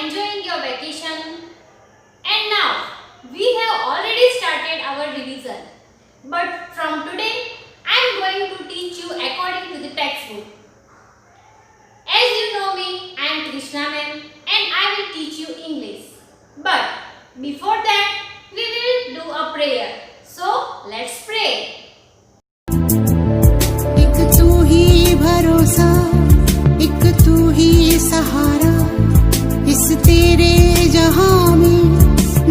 enjoying your vacation. And now we have already started our revision. But from today I am going to teach you according to the textbook. As you know me, I am Krishna ma'am and I will teach you English. But before that we will do a prayer. So let's pray. एक तू ही भरोसा, एक तू ही सहारा, इस तेरे जहां में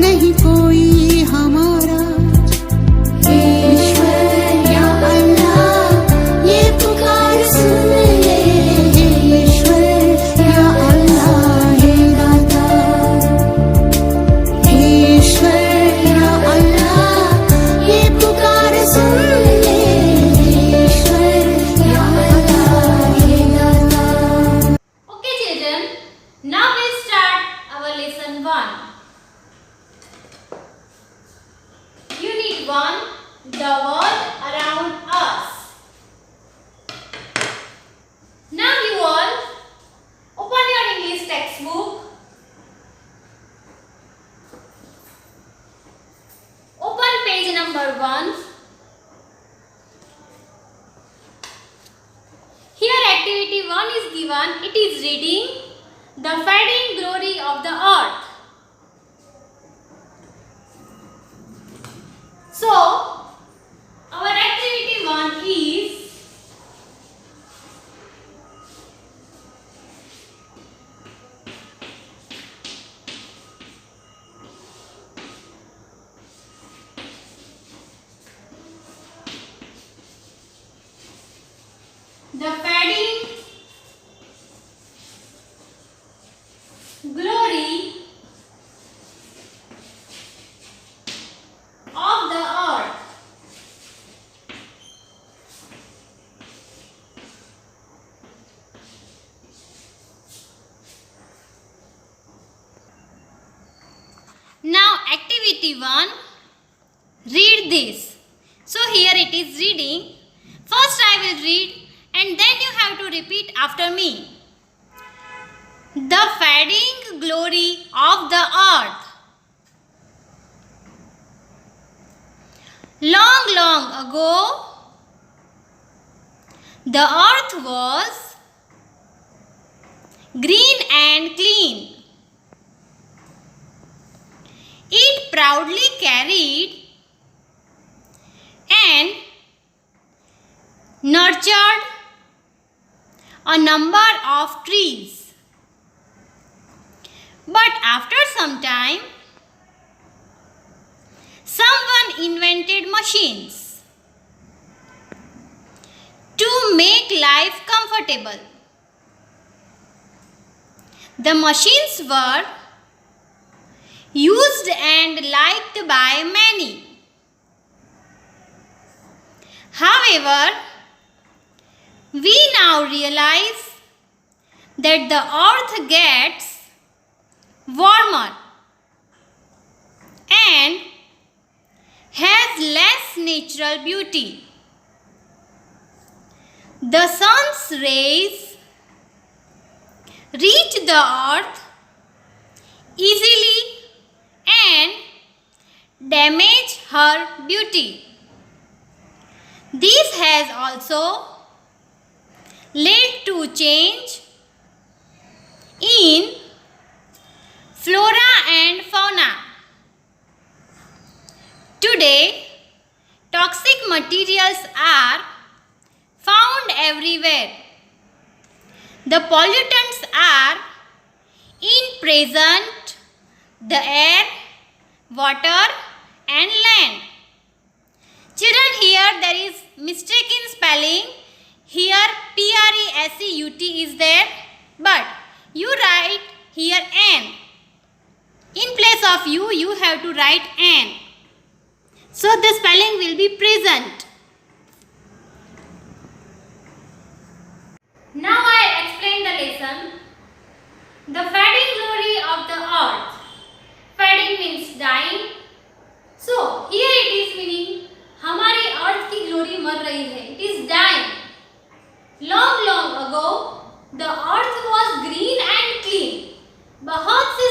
नहीं कोई हमारा। ईश्वर या अल्लाह ये पुकार सुन ले, ईश्वर या अल्लाह हे दाता, ईश्वर या अल्लाह ये पुकार सुन ले, ईश्वर या अल्लाह हे दाता। Okay children, now we start our lesson 1. Unit 1, the world around us. Now you all open your English textbook. Open page number 1. Here activity 1 is given. It is reading the fading glory of the earth. So, our activity 1 is the fading glory of the earth. Now activity 1, read this. So here it is reading. First I will read and then you have to repeat after me. The fading glory of the earth. Long, long ago, the earth was green and clean. It proudly carried and nurtured a number of trees. But after some time, someone invented machines to make life comfortable. The machines were used and liked by many. However, we now realize that the earth gets warmer and has less natural beauty. The sun's rays reach the earth easily and damage her beauty. This has also led to change in flora and fauna. Today, toxic materials are found everywhere. The pollutants are present the air, water and land. Children, here there is mistake in spelling. Here PRESEUT is there, but you write here N. In place of U, you have to write N. So the spelling will be present. Now I explain the lesson. The fading glory of the earth. Fading means dying. So here it is meaning हमारी अर्थ की glory मर रही है. It is dying. Long ago, the earth was green and clean. बहुत से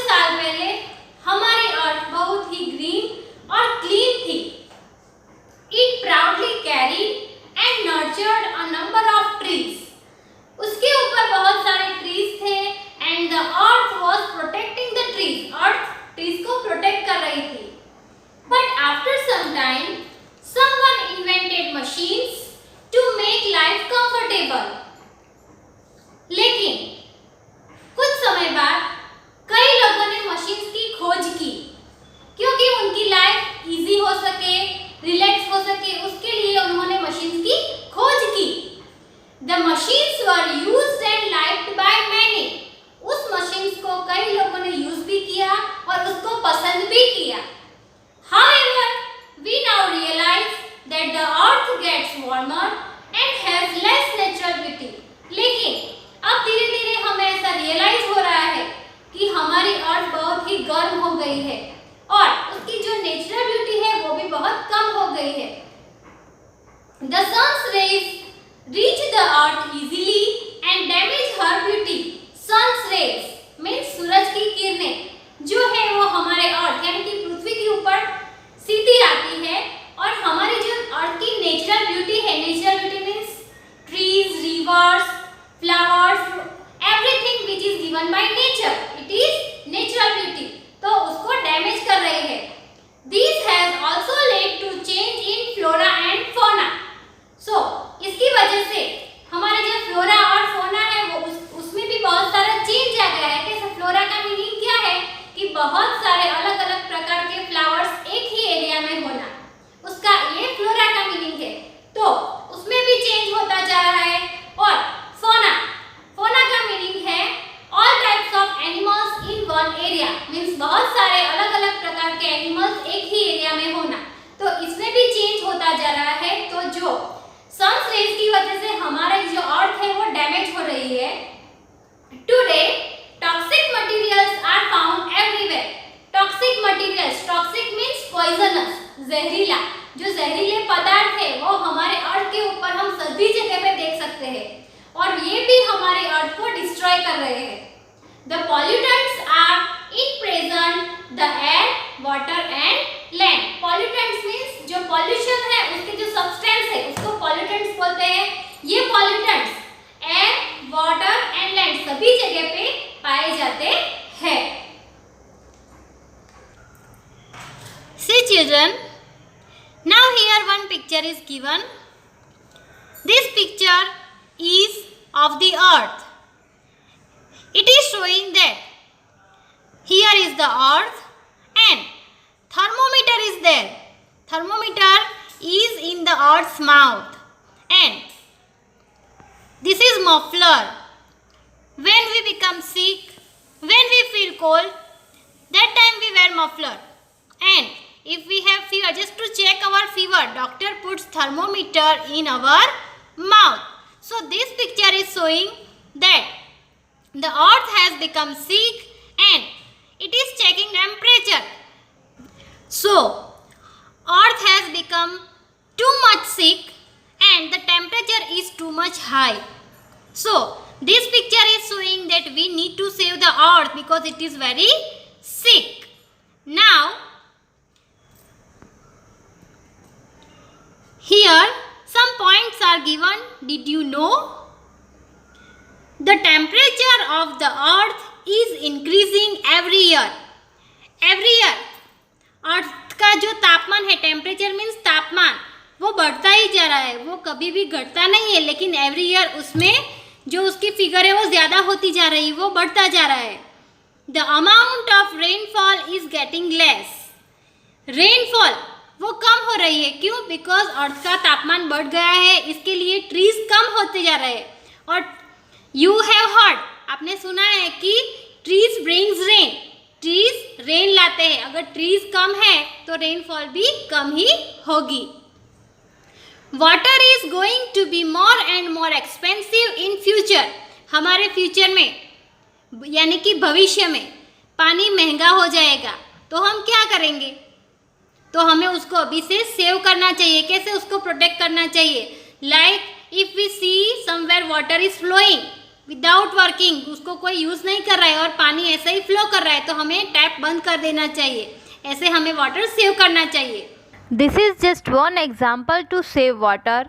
beauty आती है और हमारी जो अर्थ की नेचुरल ब्यूटी है, natural beauty means trees, reverse, flowers, everything which is given by nature, it is natural beauty, तो उसको डैमेज कर रहे हैं। This has also led to change in flora and fauna. So, इसकी वजह से हमारे जो फ्लोरा और फोना है वो उसमें भी बहुत सारा चेंज आ गया है। कैसे? फ्लोरा का मीनिंग क्या है कि बहुत सारे अलग अलग प्रकार के फ्लावर्स एक ही एरिया में होना, उसका ये फ्लोरा का मीनिंग है। तो उसमें भी चेंज होता जा रहा है। और फोना, फोना का मीनिंग है all types of animals in one area, means बहुत सारे अलग अलग प्रकार के एनिमल्स एक ही एरिया में होना, तो इसमें भी चेंज होता जा रहा है। तो जो सन्स रेज की वजह से हमारा जो अर्थ है वो डैमेज हो रही है। Today toxic materials are found everywhere. Toxic materials, toxic means poisonous, जहरीला, जो जहरीले पदार्थ है वो हमारे अर्थ के ऊपर हम सभी जगह पे देख सकते हैं और ये भी हमारे अर्थ को डिस्ट्रॉय कर रहे हैं। The pollutants are in present the air, water and land. Pollutants means जो pollution है उसके जो substance है उसको pollutants बोलते हैं। ये pollutants air, water and land सभी जगह पे पाए जाते हैं। See children, now here one picture is given. This picture is of the earth. It is showing that here is the earth and thermometer is there. Thermometer is in the earth's mouth and this is muffler. When we become sick, when we feel cold, that time we wear muffler. And if we have fever, just to check our fever, doctor puts thermometer in our mouth. So this picture is showing that the earth has become sick and it is checking temperature. So earth has become too much sick and the temperature is too much high. So this picture is showing that we need to save the earth because it is very sick. Now here some points are given. Did you know? The temperature of the earth is increasing every year. Every year अर्थ का जो तापमान है, temperature means तापमान, वो बढ़ता ही जा रहा है, वो कभी भी घटता नहीं है, लेकिन एवरी ईयर उसमें जो उसकी फिगर है वो ज़्यादा होती जा रही है, वो बढ़ता जा रहा है। The amount of rainfall is getting less. Rainfall वो कम हो रही है, क्यों? बिकॉज अर्थ का तापमान बढ़ गया है, इसके लिए ट्रीज कम होते जा रहे हैं। और यू हैव हर्ड, आपने सुना है कि trees brings rain, trees rain लाते हैं। अगर ट्रीज कम है तो रेनफॉल भी कम ही होगी। Water is going to be more and more expensive in future. हमारे फ्यूचर में यानी कि भविष्य में पानी महंगा हो जाएगा, तो हम क्या करेंगे? तो हमें उसको अभी से सेव करना चाहिए। कैसे उसको प्रोटेक्ट करना चाहिए? Like if we see somewhere water is flowing without working, उसको कोई यूज़ नहीं कर रहा है और पानी ऐसे ही फ्लो कर रहा है, तो हमें टैप बंद कर देना चाहिए। ऐसे हमें वाटर सेव करना चाहिए। This is just one example to save water.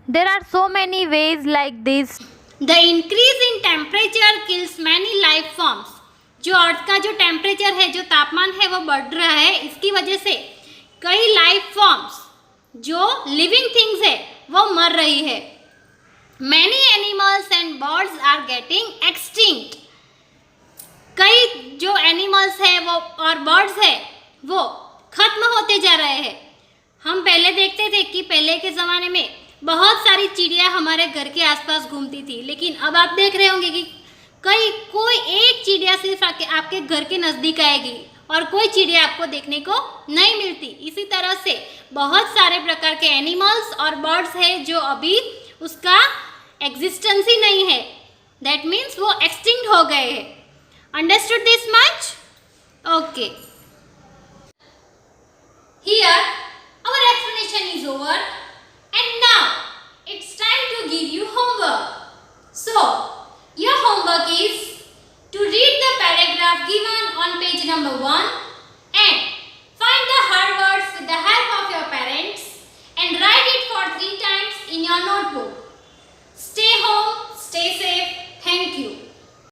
There are so many ways like this. The increase in temperature kills many life forms. जो अर्थ का जो टेम्परेचर है, जो तापमान है वो बढ़ रहा है, इसकी वजह से कई लाइफ फॉर्म्स जो लिविंग थिंग्स है वो मर रही है। Many animals and birds are getting extinct. कई जो एनिमल्स है वो और बर्ड्स है वो खत्म होते जा रहे हैं। हम पहले देखते थे कि पहले के ज़माने में बहुत सारी चिड़िया हमारे घर के आसपास घूमती थी, लेकिन अब आप देख रहे होंगे कि कोई एक चिड़िया सिर्फ आपके घर के नज़दीक आएगी और कोई चिड़िया आपको देखने को नहीं मिलती। इसी तरह से बहुत सारे प्रकार के एनिमल्स और बर्ड्स है जो अभी उसका एग्जिस्टेंस ही नहीं है, दैट मीन्स वो एक्सटिंक्ट हो गए हैं। Understood this much? Okay, here our explanation is over and now it's time to give you homework. So your homework is